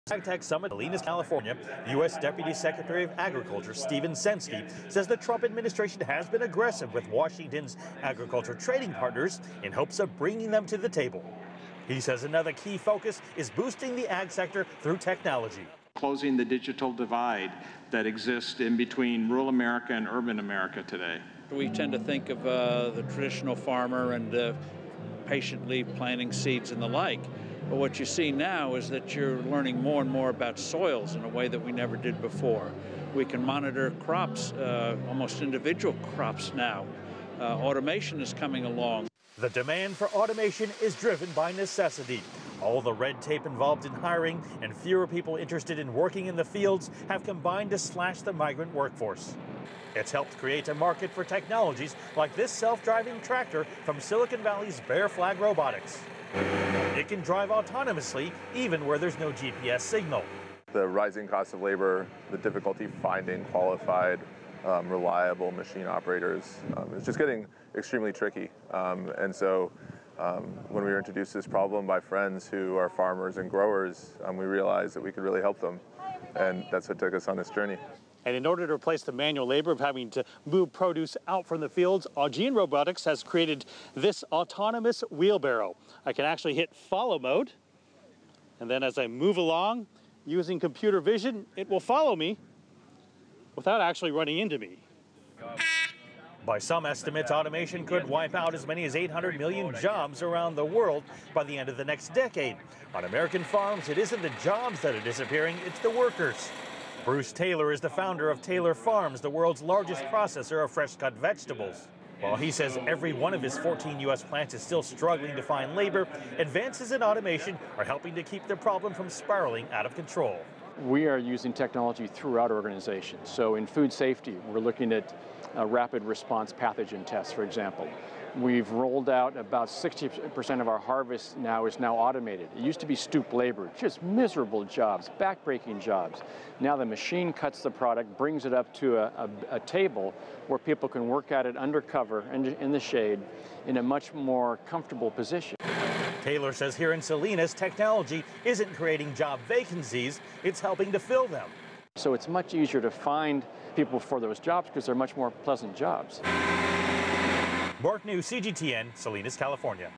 AgTech Summit, Salinas, California, U.S. Deputy Secretary of Agriculture Stephen Sensky says the Trump administration has been aggressive with Washington's agriculture trading partners in hopes of bringing them to the table. He says another key focus is boosting the ag sector through technology. Closing the digital divide that exists in between rural America and urban America today. We tend to think of the traditional farmer and patiently planting seeds and the like. But what you see now is that you're learning more and more about soils in a way that we never did before. We can monitor crops, almost individual crops now. Automation is coming along. The demand for automation is driven by necessity. All the red tape involved in hiring and fewer people interested in working in the fields have combined to slash the migrant workforce. It's helped create a market for technologies like this self-driving tractor from Silicon Valley's Bear Flag Robotics. It can drive autonomously even where there's no GPS signal. The rising cost of labor, the difficulty finding qualified, reliable machine operators is just getting extremely tricky. And so when we were introduced to this problem by friends who are farmers and growers, we realized that we could really help them. And that's what took us on this journey. And in order to replace the manual labor of having to move produce out from the fields, Augean Robotics has created this autonomous wheelbarrow. I can actually hit follow mode, and then as I move along using computer vision, it will follow me without actually running into me. By some estimates, automation could wipe out as many as 800 million jobs around the world by the end of the next decade. On American farms, it isn't the jobs that are disappearing, it's the workers. Bruce Taylor is the founder of Taylor Farms, the world's largest processor of fresh-cut vegetables. While he says every one of his 14 U.S. plants is still struggling to find labor, advances in automation are helping to keep the problem from spiraling out of control. We are using technology throughout organizations. So in food safety, we're looking at rapid response pathogen tests, for example. We've rolled out about 60% of our harvest now is automated. It used to be stoop labor, just miserable jobs, backbreaking jobs. Now the machine cuts the product, brings it up to a table where people can work at it under cover and in the shade in a much more comfortable position. Taylor says here in Salinas, technology isn't creating job vacancies, it's helping to fill them. So it's much easier to find people for those jobs because they're much more pleasant jobs. Mark New, CGTN, Salinas, California.